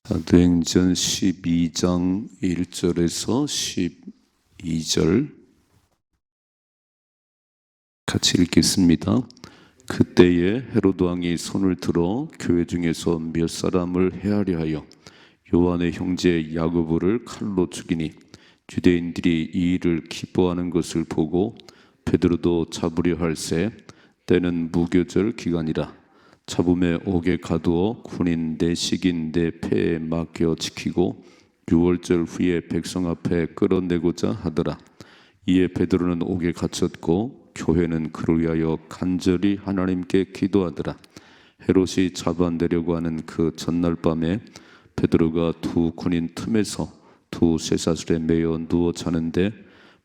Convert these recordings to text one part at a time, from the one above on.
사도행전 12장 1절에서 12절 같이 읽겠습니다. 그때에 헤로드 왕이 손을 들어 교회 중에서 몇 사람을 해하려 하여 요한의 형제 야고보를 칼로 죽이니 유대인들이 이 일을 기뻐하는 것을 보고 베드로도 잡으려 할새 때는 무교절 기간이라 잡음에 옥에 가두어 군인 내식인 내 패에 맡겨 지키고 6월절 후에 백성 앞에 끌어내고자 하더라. 이에 베드로는 옥에 갇혔고 교회는 그를 위하여 간절히 하나님께 기도하더라. 헤롯이 잡아내려고 하는 그 전날 밤에 베드로가 두 군인 틈에서 두 쇠사슬에 매여 누워 자는데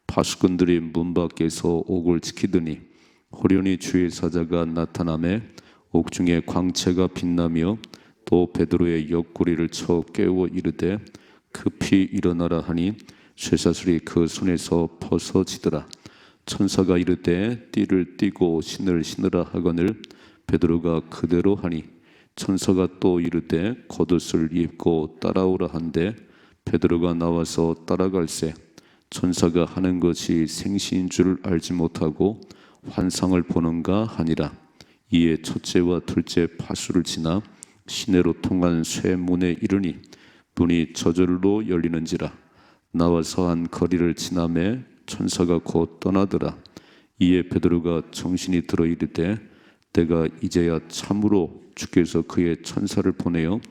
파수꾼들이 문 밖에서 옥을 지키더니 호련히 주의 사자가 나타나매 옥중에 광채가 빛나며 또 베드로의 옆구리를 쳐 깨워 이르되 급히 일어나라 하니 쇠사슬이 그 손에서 벗어지더라. 천사가 이르되 띠를 띠고 신을 신으라 하거늘 베드로가 그대로 하니 천사가 또 이르되 겉옷을 입고 따라오라 한데 베드로가 나와서 따라갈새 천사가 하는 것이 생시인 줄 알지 못하고 환상을 보는가 하니라. 이에 첫째와 둘째 파수를 지나 시내로 통한 쇠문에 이르니 문이 저절로 열리는지라. 나와서 한 거리를 지나매 천사가 곧 떠나더라. 이에 베드로가 정신이 들어 이르되 내가 이제야 참으로 주께서 그의 천사를 보내어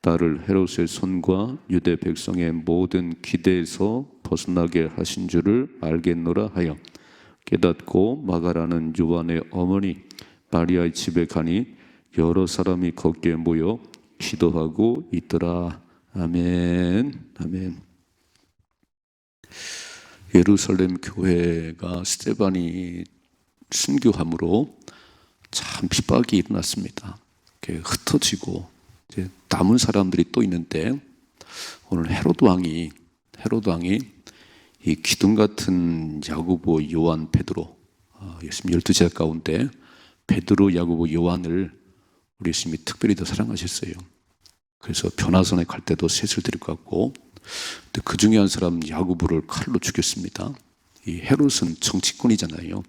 나를 헤롯의 손과 유대 백성의 모든 기대에서 벗어나게 하신 줄을 알겠노라 하여 깨닫고 마가라는 요한의 어머니 마리아의 집에 가니 여러 사람이 거기에 모여 기도하고 있더라. 아멘. 아멘. 예루살렘 교회가 스데반이 순교함으로 참 핍박이 일어났습니다. 흩어지고 이제 남은 사람들이 또 있는데 오늘 헤로드 왕이 이 기둥 같은 야고보, 요한, 베드로 예수님 12제자 가운데 베드로, 야고보, 요한을 우리 예수님이 특별히 더 사랑하셨어요. 그래서 변화선에 갈 때도 셋을 데리고 갔고, 근데 그 중에 한 사람 야고보를 칼로 죽였습니다. 이 헤롯은 정치꾼이잖아요.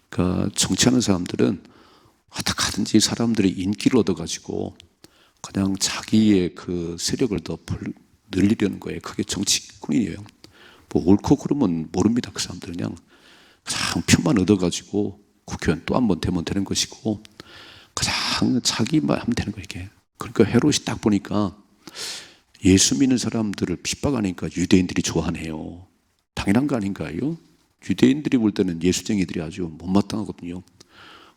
그러니까 정치하는 사람들은 어떻게 하든지 사람들의 인기를 얻어가지고 그냥 자기의 그 세력을 더 늘리려는 거예요. 그게 정치꾼이에요. 뭐 옳고 그르면 모릅니다. 그 사람들은 그냥 표만 얻어가지고 국회의원 또 한 번 되면 되는 것이고 가장 자기만 하면 되는 거예요. 이게. 그러니까 헤롯이 딱 보니까 예수 믿는 사람들을 핍박하니까 유대인들이 좋아하네요. 당연한 거 아닌가요? 유대인들이 볼 때는 예수쟁이들이 아주 못마땅하거든요.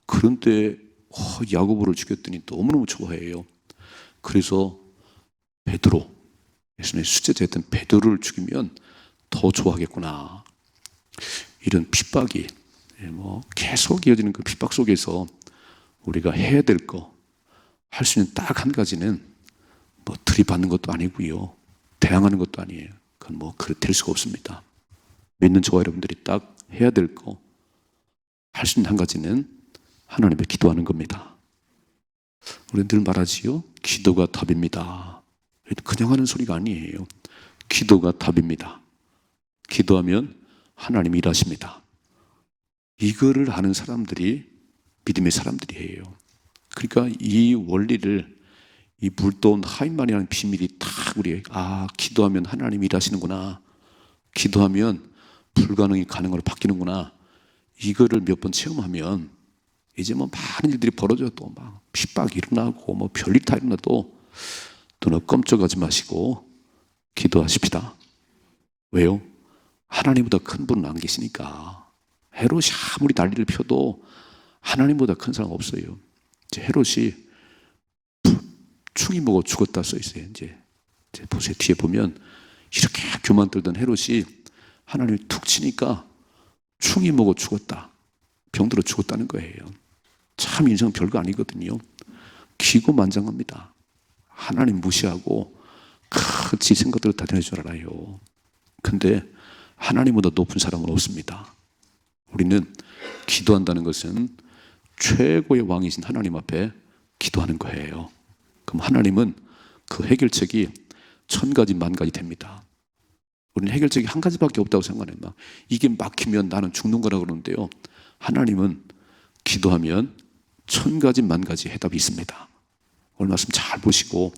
그런데 야고보를 죽였더니 너무너무 좋아해요. 그래서 베드로, 예수님의 수제자였던 베드로를 죽이면 더 좋아하겠구나. 이런 핍박이 계속 이어지는 그 핍박 속에서 우리가 해야 될 거, 할 수 있는 딱 한 가지는 들이받는 것도 아니고요, 대항하는 것도 아니에요. 그건 그렇게 될 수가 없습니다. 믿는 저와 여러분들이 딱 해야 될 거, 할 수 있는 한 가지는 하나님께 기도하는 겁니다. 우리는 늘 말하지요. 기도가 답입니다. 그냥 하는 소리가 아니에요. 기도가 답입니다. 기도하면 하나님이 일하십니다. 이거를 아는 사람들이 믿음의 사람들이에요. 그러니까 이 원리를, 이 물도운 하인만이라는 비밀이 딱 우리가 기도하면 하나님이 일하시는구나, 기도하면 불가능이 가능으로 바뀌는구나, 이거를 몇 번 체험하면 이제 많은 일들이 벌어져도 핍박이 일어나고 별일 다 일어나도 눈을 깜짝하지 마시고 기도하십시다. 왜요? 하나님보다 큰 분은 안 계시니까. 헤롯이 아무리 난리를 펴도 하나님보다 큰 사람 없어요. 이제 헤롯이 충이 먹어 죽었다 써 있어요. 이제 보세요. 뒤에 보면 이렇게 교만 떨던 헤롯이 하나님이 툭 치니까 충이 먹어 죽었다, 병들어 죽었다는 거예요. 참 인생 별거 아니거든요. 기고만장합니다. 하나님 무시하고 지 생각대로 다 되는 줄 알아요. 근데 하나님보다 높은 사람은 없습니다. 우리는 기도한다는 것은 최고의 왕이신 하나님 앞에 기도하는 거예요. 그럼 하나님은 그 해결책이 1000가지 만가지 됩니다. 우리는 해결책이 한 가지밖에 없다고 생각해요. 이게 막히면 나는 죽는 거라 그러는데요, 하나님은 기도하면 1000가지 만가지 해답이 있습니다. 오늘 말씀 잘 보시고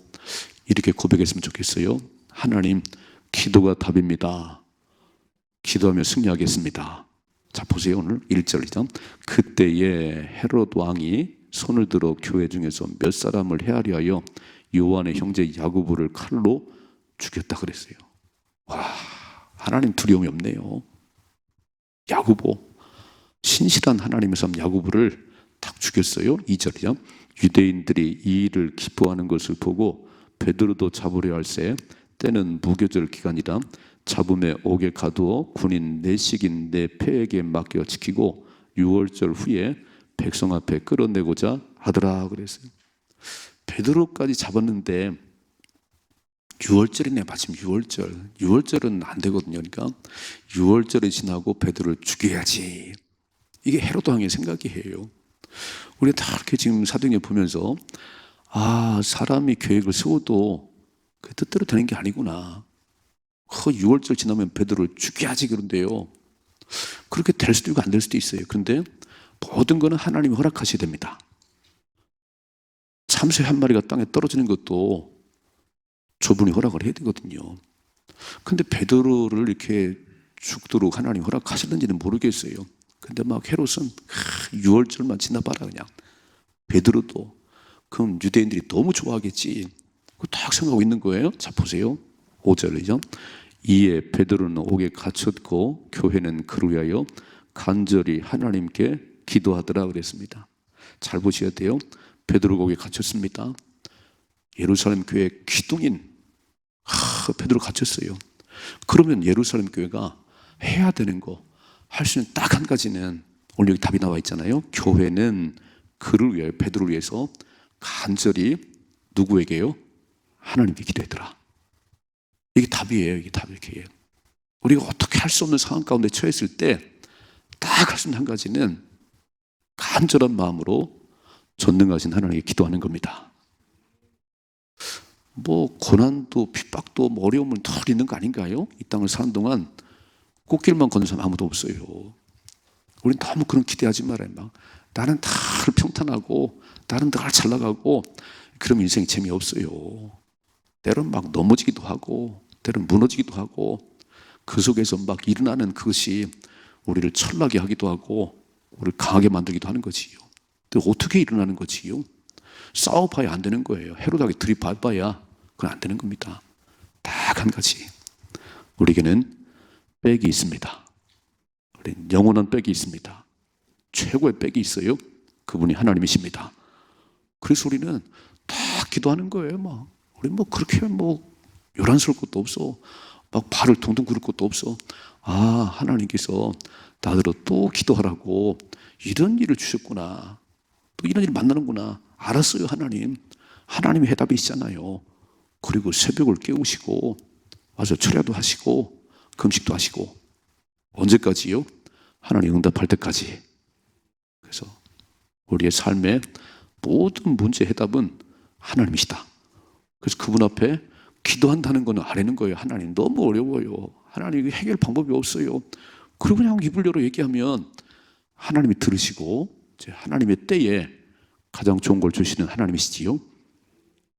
이렇게 고백했으면 좋겠어요. 하나님, 기도가 답입니다. 기도하며 승리하겠습니다. 자, 보세요. 오늘 1절이죠. 그때에 헤롯 왕이 손을 들어 교회 중에서 몇 사람을 헤아려 하여 요한의 형제 야고보를 칼로 죽였다 그랬어요. 와, 하나님 두려움이 없네요. 야고보, 신실한 하나님의 사람 야고보를 딱 죽였어요. 2절이죠. 유대인들이 이 일을 기뻐하는 것을 보고 베드로도 잡으려 할새 때는 무교절 기간이라 잡음에 옥에 가두어 군인 내식인 내 패에게 맡겨 지키고 6월절 후에 백성 앞에 끌어내고자 하더라 그랬어요. 베드로까지 잡았는데 6월절이네. 마침 6월절은 안 되거든요. 그러니까 6월절이 지나고 베드로를 죽여야지. 이게 헤롯 왕의 생각이에요. 우리가 다 이렇게 지금 사도행전 보면서 사람이 계획을 세워도 그 뜻대로 되는 게 아니구나. 6월절 지나면 베드로를 죽여야지 그런데요. 그렇게 될 수도 있고 안 될 수도 있어요. 그런데 모든 거는 하나님이 허락하셔야 됩니다. 참새 한 마리가 땅에 떨어지는 것도 저분이 허락을 해야 되거든요. 근데 베드로를 이렇게 죽도록 하나님 허락하시는지는 모르겠어요. 근데 막 헤롯은 6월절만 지나봐라 그냥. 베드로도 그럼 유대인들이 너무 좋아하겠지. 그거 딱 생각하고 있는 거예요. 자, 보세요. 5절이죠. 이에 베드로는 옥에 갇혔고 교회는 그를 위하여 간절히 하나님께 기도하더라 그랬습니다. 잘 보셔야 돼요. 베드로가 옥에 갇혔습니다. 예루살렘 교회 기둥인 베드로 갇혔어요. 그러면 예루살렘 교회가 해야 되는 거, 할 수 있는 딱 한 가지는 오늘 여기 답이 나와 있잖아요. 교회는 그를 위하여, 베드로를 위해서 간절히 누구에게요? 하나님께 기도했더라. 이게 답이에요. 이게 답이에요. 우리가 어떻게 할 수 없는 상황 가운데 처했을 때 딱 할 수 있는 한 가지는 간절한 마음으로 전능하신 하나님께 기도하는 겁니다. 고난도 핍박도 어려움은 덜 있는 거 아닌가요? 이 땅을 사는 동안 꽃길만 걷는 사람 아무도 없어요. 우린 너무 그런 기대하지 말아요. 나는 다 평탄하고 나는 다 잘 나가고 그럼 인생이 재미없어요. 때론 넘어지기도 하고 때론 무너지기도 하고 그 속에서 일어나는 그것이 우리를 철나게 하기도 하고 우리를 강하게 만들기도 하는 거지요. 근데 어떻게 일어나는 거지요? 싸워봐야 안 되는 거예요. 헤롯에게 들이받아야 그건 안 되는 겁니다. 딱 한 가지. 우리에게는 백이 있습니다. 우리는 영원한 백이 있습니다. 최고의 백이 있어요. 그분이 하나님이십니다. 그래서 우리는 다 기도하는 거예요. 우리 그렇게 요란스러울 것도 없어. 발을 동동 구를 것도 없어. 하나님께서 나더러 또 기도하라고 이런 일을 주셨구나. 또 이런 일을 만나는구나. 알았어요, 하나님. 하나님의 해답이시잖아요. 그리고 새벽을 깨우시고 와서 철야도 하시고 금식도 하시고 언제까지요? 하나님 응답할 때까지. 그래서 우리의 삶의 모든 문제의 해답은 하나님이시다. 그래서 그분 앞에 기도한다는 건 아는 거예요. 하나님 너무 어려워요. 하나님 해결 방법이 없어요. 그리고 그냥 입을 열어 얘기하면 하나님이 들으시고 이제 하나님의 때에 가장 좋은 걸 주시는 하나님이시지요.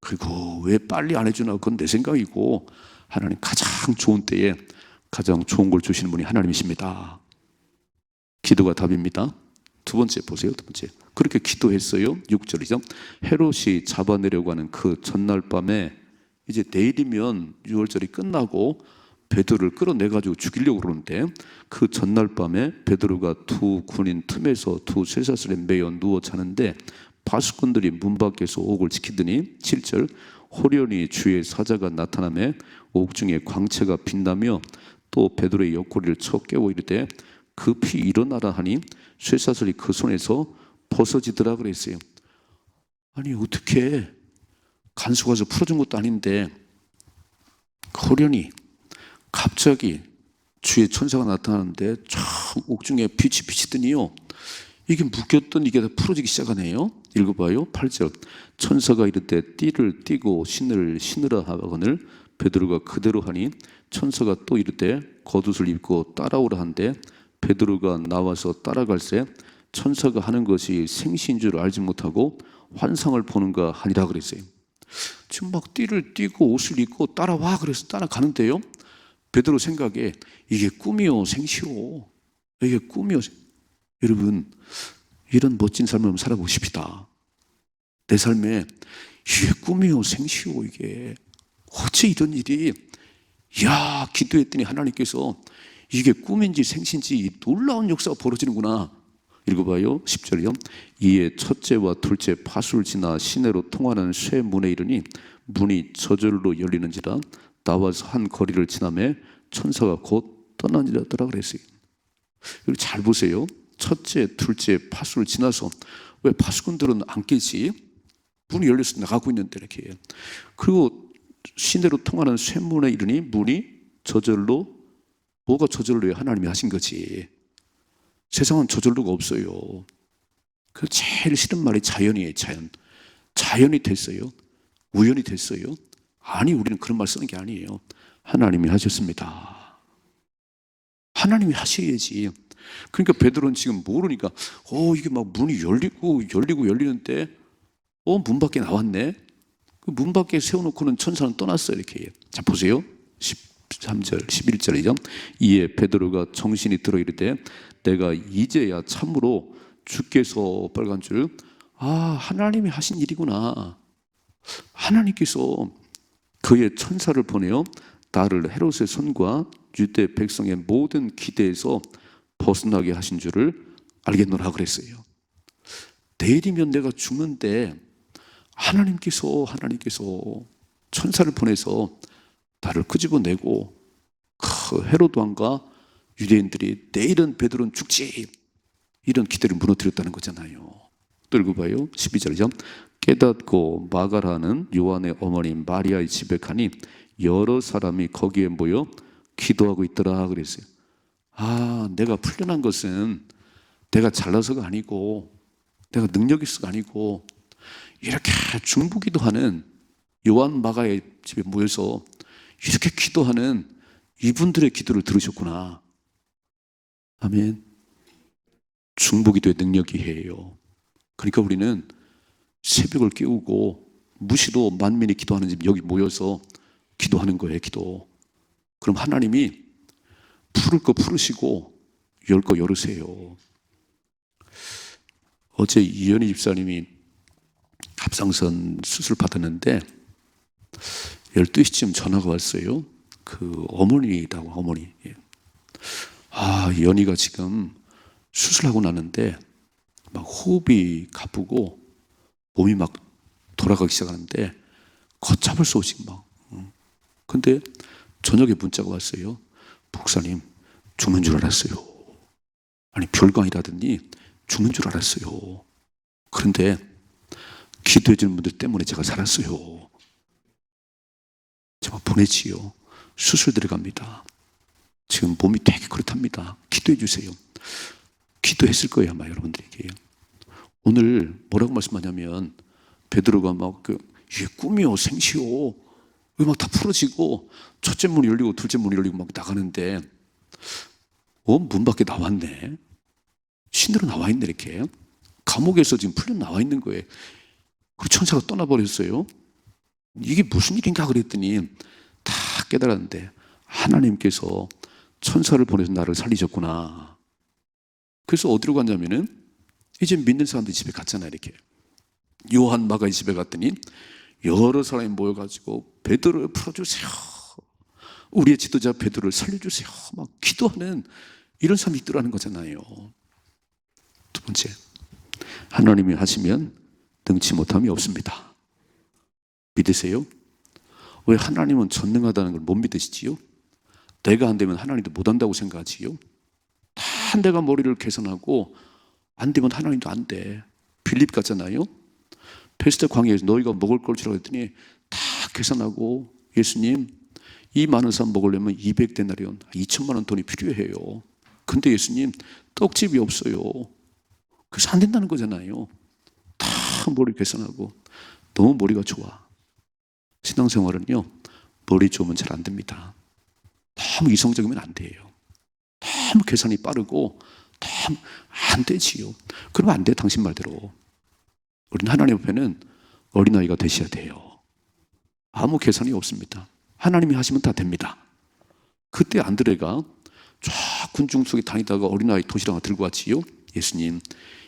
그리고 왜 빨리 안 해주나 그건 내 생각이고 하나님 가장 좋은 때에 가장 좋은 걸 주시는 분이 하나님이십니다. 기도가 답입니다. 두 번째 보세요. 두 번째. 그렇게 기도했어요. 6절이죠. 헤롯이 잡아내려고 하는 그 전날 밤에 이제 내일이면 6월절이 끝나고 베드로를 끌어내가지고 죽이려고 그러는데 그 전날 밤에 베드로가 두 군인 틈에서 두 쇠사슬에 매여 누워 자는데 바수꾼들이 문 밖에서 옥을 지키더니 7절 호련히 주의 사자가 나타나매 옥중에 광채가 빛나며 또 베드로의 옆구리를 쳐 깨워 이르되 급히 일어나라 하니 쇠사슬이 그 손에서 벗어지더라 그랬어요. 아니 어떻게 간수가 서 풀어준 것도 아닌데 호련히 갑자기 주의 천사가 나타나는데 저 옥중에 빛이 비치더니요 이게 묶였던 이게 다 풀어지기 시작하네요. 읽어봐요. 8절. 천사가 이르되 띠를 띠고 신을 신으라 하거늘 베드로가 그대로 하니 천사가 또 이르되 겉옷을 입고 따라오라 한데 베드로가 나와서 따라갈새 천사가 하는 것이 생시인 줄 알지 못하고 환상을 보는가 하니라 그랬어요. 지금 막 띠를 띠고 옷을 입고 따라와 그래서 따라가는데요. 베드로 생각에 이게 꿈이요 생시요, 이게 꿈이요. 여러분, 이런 멋진 삶을 한번 살아보십시다. 내 삶에 이게 꿈이요 생시요, 이게 어째 이런 일이, 야 기도했더니 하나님께서 이게 꿈인지 생시인지 놀라운 역사가 벌어지는구나. 읽어봐요. 10절이요. 이에 첫째와 둘째 파수를 지나 시내로 통하는 쇠 문에 이르니 문이 저절로 열리는지라 나와서 한 거리를 지나매 천사가 곧 떠나니라더라 그랬어요. 여기 잘 보세요. 첫째, 둘째 파수를 지나서, 왜 파수꾼들은 안 깨지? 문이 열려서 나가고 있는데 이렇게. 그리고 시내로 통하는 쇠문에 이르니 문이 저절로, 뭐가 저절로요? 하나님이 하신 거지. 세상은 저절로가 없어요. 그 제일 싫은 말이 자연이에요. 자연. 자연이 됐어요? 우연이 됐어요? 아니, 우리는 그런 말 쓰는 게 아니에요. 하나님이 하셨습니다. 하나님이 하셔야지. 그러니까 베드로는 지금 모르니까 이게 막 문이 열리는데 문 밖에 나왔네. 그 문 밖에 세워놓고는 천사는 떠났어요. 이렇게. 자 보세요. 13절 11절이죠. 이에 베드로가 정신이 들어 이르되 내가 이제야 참으로 주께서 빨간 줄, 하나님이 하신 일이구나. 하나님께서 그의 천사를 보내어 나를 헤롯의 손과 유대 백성의 모든 기대에서 벗어나게 하신 줄을 알겠노라 그랬어요. 내일이면 내가 죽는데 하나님께서 천사를 보내서 나를 끄집어내고 그 헤롯 왕과 유대인들이 내일은 베드로는 죽지, 이런 기대를 무너뜨렸다는 거잖아요. 또 읽어봐요. 12절이죠. 깨닫고 마가라는 요한의 어머니 마리아의 집에 가니 여러 사람이 거기에 모여 기도하고 있더라 그랬어요. 내가 풀려난 것은 내가 잘나서가 아니고 내가 능력이 있어가 아니고 이렇게 중보기도하는 요한 마가의 집에 모여서 이렇게 기도하는 이분들의 기도를 들으셨구나. 아멘. 중보기도의 능력이 해요. 그러니까 우리는 새벽을 깨우고 무시로 만민이 기도하는 집 여기 모여서 기도하는 거예요. 기도. 그럼 하나님이 풀을 거 풀으시고 열 거 열으세요. 어제 이현희 집사님이 갑상선 수술 받았는데 12시쯤 전화가 왔어요. 그 어머니라고, 어머니. 연희가 지금 수술하고 나는데 막 호흡이 가쁘고 몸이 막 돌아가기 시작하는데 걷잡을 수 없이 막. 근데 저녁에 문자가 왔어요. 목사님, 죽는 줄 알았어요. 아니, 별거 아니라더니 죽는 줄 알았어요. 그런데 기도해 주는 분들 때문에 제가 살았어요. 제가 보내지요. 수술 들어갑니다. 지금 몸이 되게 그렇답니다. 기도해 주세요. 기도했을 거예요, 아마 여러분들에게. 오늘 뭐라고 말씀하냐면 베드로가 막 이게 꿈이요 생시요 막 다 풀어지고 첫째 문이 열리고 둘째 문이 열리고 막 나가는데 문 밖에 나왔네. 신으로 나와 있네. 이렇게 감옥에서 지금 풀려 나와 있는 거예요. 그리고 천사가 떠나버렸어요. 이게 무슨 일인가 그랬더니 다 깨달았는데 하나님께서 천사를 보내서 나를 살리셨구나. 그래서 어디로 갔냐면은 이제 믿는 사람들이 집에 갔잖아요. 이렇게 요한 마가의 집에 갔더니 여러 사람이 모여가지고 베드로를 풀어주세요, 우리의 지도자 베드로를 살려주세요 막 기도하는 이런 사람이 있더라는 거잖아요. 두 번째, 하나님이 하시면 능치 못함이 없습니다. 믿으세요? 왜 하나님은 전능하다는 걸 못 믿으시지요? 내가 안 되면 하나님도 못 한다고 생각하지요? 다 내가 머리를 개선하고 안 되면 하나님도 안 돼. 빌립 같잖아요. 베스트 광야에서 너희가 먹을 걸 주라고 했더니 다 계산하고 예수님, 이 많은 사람 먹으려면 200데나리온 2천만 원 돈이 필요해요. 근데 예수님 떡집이 없어요. 그래서 안 된다는 거잖아요. 다 머리 개선하고 너무 머리가 좋아. 신앙생활은요, 머리 좋으면 잘 안 됩니다. 너무 이성적이면 안 돼요. 너무 계산이 빠르고 너무 안 되지요. 그러면 안 돼, 당신 말대로. 우리는 하나님 앞에는 어린아이가 되셔야 돼요. 아무 계산이 없습니다. 하나님이 하시면 다 됩니다. 그때 안드레가 쫙 군중 속에 다니다가 어린아이 도시락 하나 들고 왔지요. 예수님,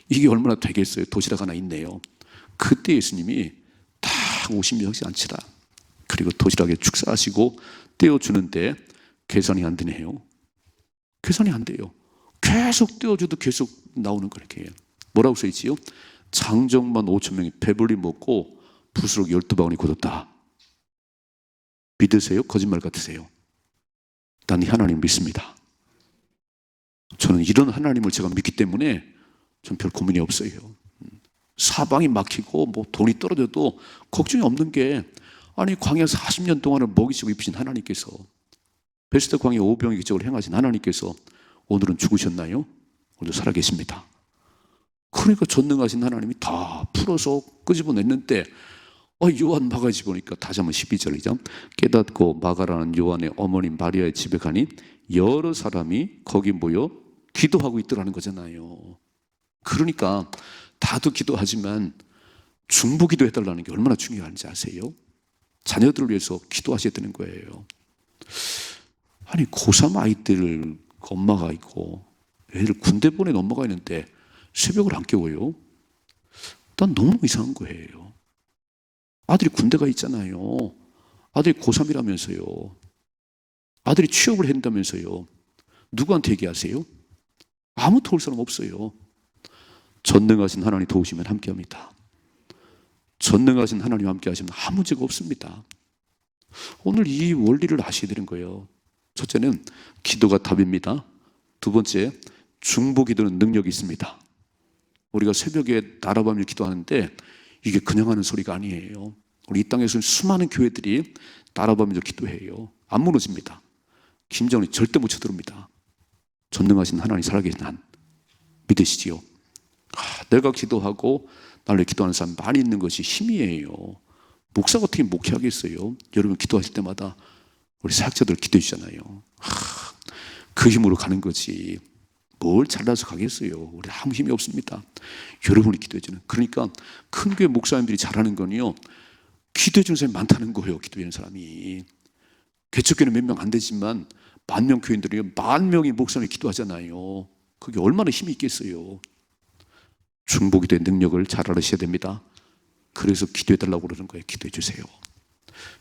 이게 얼마나 되겠어요? 도시락 하나 있네요. 그때 예수님이 다 50명씩 앉히라. 그리고 도시락에 축사하시고 떼어주는데 계산이 안 되네요. 계산이 안 돼요. 계속 떼어줘도 계속 나오는 거 이렇게. 뭐라고 써있지요? 장정만 5,000명이 배불리 먹고 붓으로 12바구니 걷었다. 믿으세요? 거짓말 같으세요? 난 이 하나님 믿습니다. 저는 이런 하나님을 제가 믿기 때문에 전 별 고민이 없어요. 사방이 막히고 뭐 돈이 떨어져도 걱정이 없는 게, 아니 광야 40년 동안을 먹이시고 입히신 하나님께서, 베스트 광야 오병의 기적을 행하신 하나님께서 오늘은 죽으셨나요? 오늘도 살아계십니다. 그러니까 전능하신 하나님이 다 풀어서 끄집어냈는데, 요한 마가지 보니까 다시 한번 12절이죠. 깨닫고 마가라는 요한의 어머니 마리아의 집에 가니 여러 사람이 거기 모여 기도하고 있더라는 거잖아요. 그러니까 다도 기도하지만 중보 기도해달라는 게 얼마나 중요한지 아세요? 자녀들을 위해서 기도하셔야 되는 거예요. 아니 고3 아이들 엄마가 있고 애들 군대 보낸 엄마가 있는데 새벽을 안 깨워요? 난 너무 이상한 거예요. 아들이 군대가 있잖아요. 아들이 고3이라면서요. 아들이 취업을 한다면서요. 누구한테 얘기하세요? 아무 도울 사람 없어요. 전능하신 하나님 도우시면 함께합니다. 전능하신 하나님 함께 하시면 아무 문제가 없습니다. 오늘 이 원리를 아셔야 되는 거예요. 첫째는 기도가 답입니다. 두 번째, 중보 기도는 능력이 있습니다. 우리가 새벽에 나라밤을 기도하는데 이게 그냥 하는 소리가 아니에요. 우리 이 땅에서는 수많은 교회들이 나라밤을 기도해요. 안 무너집니다. 김정은이 절대 못 쳐들어옵니다. 전능하신 하나님 살아계신 한 믿으시지요? 내가 기도하고 나를 기도하는 사람 많이 있는 것이 힘이에요. 목사가 어떻게 목회하겠어요? 여러분 기도하실 때마다 우리 사역자들 기도해 주잖아요. 그 힘으로 가는 거지. 뭘 잘나서 가겠어요? 우리 아무 힘이 없습니다. 여러분이 기도해 주는. 그러니까 큰 교회 목사님들이 잘하는 건요, 기도해 주는 사람이 많다는 거예요. 기도하는 사람이. 개척교회는 몇 명 안 되지만 10,000명 교인들이 10,000명이 목사님이 기도하잖아요. 그게 얼마나 힘이 있겠어요. 중보기도의 능력을 잘 알으셔야 됩니다. 그래서 기도해 달라고 그러는 거예요. 기도해 주세요.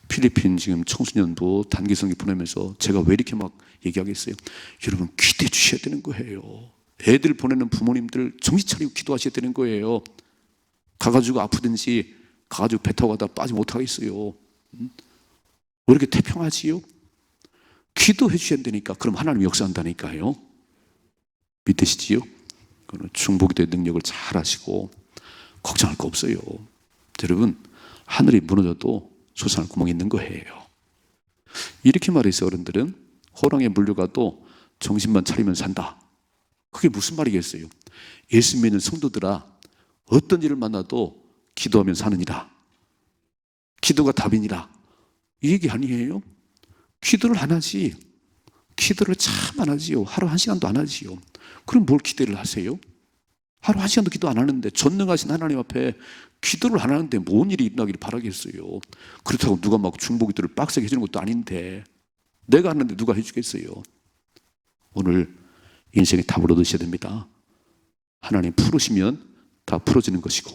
필리핀 지금 청소년부 단기성이 보내면서 제가 왜 이렇게 막 얘기하겠어요? 여러분 기도해 주셔야 되는 거예요. 애들 보내는 부모님들 정신 차리고 기도하셔야 되는 거예요. 가가지고 아프든지 가가지고 배 타고 가다 빠지 못하겠어요. 왜 이렇게 태평하지요? 기도해 주셔야 되니까. 그럼 하나님 역사한다니까요. 믿으시지요? 중보기도의 능력을 잘 하시고 걱정할 거 없어요. 여러분 하늘이 무너져도 솟아날 구멍이 있는 거예요. 이렇게 말해서 어른들은 호랑이에 물려가도 정신만 차리면 산다. 그게 무슨 말이겠어요? 예수 믿는 성도들아, 어떤 일을 만나도 기도하면 사느니라. 기도가 답이니라. 이 얘기 아니에요? 기도를 안 하지. 기도를 참 안 하지요. 하루 1시간도 안 하지요. 그럼 뭘 기대를 하세요? 하루 1시간도 기도 안 하는데, 전능하신 하나님 앞에 기도를 안 하는데 뭔 일이 일어나기를 바라겠어요? 그렇다고 누가 막 중보기도를 빡세게 해주는 것도 아닌데 내가 하는데 누가 해주겠어요? 오늘 인생의 답을 얻으셔야 됩니다. 하나님 풀으시면 다 풀어지는 것이고,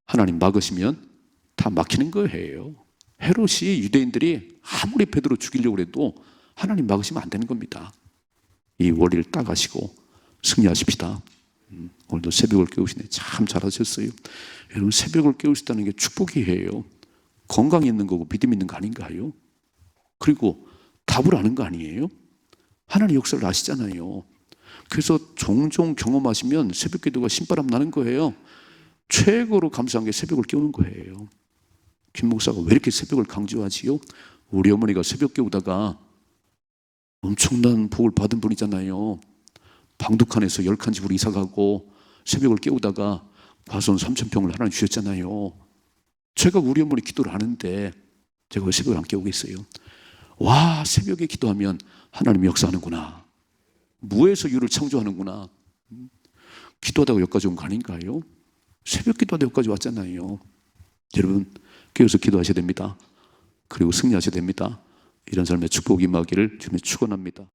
하나님 막으시면 다 막히는 거예요. 헤롯이 유대인들이 아무리 베드로 죽이려고 해도 하나님 막으시면 안 되는 겁니다. 이 원리를 따가시고 승리하십시다. 오늘도 새벽을 깨우시네. 참 잘하셨어요. 여러분 새벽을 깨우시다는 게 축복이에요. 건강이 있는 거고 믿음이 있는 거 아닌가요? 그리고 답을 아는 거 아니에요? 하나님 역사를 아시잖아요. 그래서 종종 경험하시면 새벽 기도가 신바람 나는 거예요. 최고로 감사한 게 새벽을 깨우는 거예요. 김 목사가 왜 이렇게 새벽을 강조하지요? 우리 어머니가 새벽 깨우다가 엄청난 복을 받은 분이잖아요. 방독한에서 10칸 집으로 이사가고 새벽을 깨우다가 과수원 3,000평을 하나님 주셨잖아요. 제가 우리 어머니 기도를 하는데 제가 왜 새벽을 안 깨우겠어요? 와, 새벽에 기도하면 하나님이 역사하는구나. 무에서 유를 창조하는구나. 기도하다가 여기까지 온 거 아닌가요? 새벽 기도하다 여기까지 왔잖아요. 여러분, 깨어서 기도하셔야 됩니다. 그리고 승리하셔야 됩니다. 이런 삶의 축복이 임하기를 주님의 축원합니다.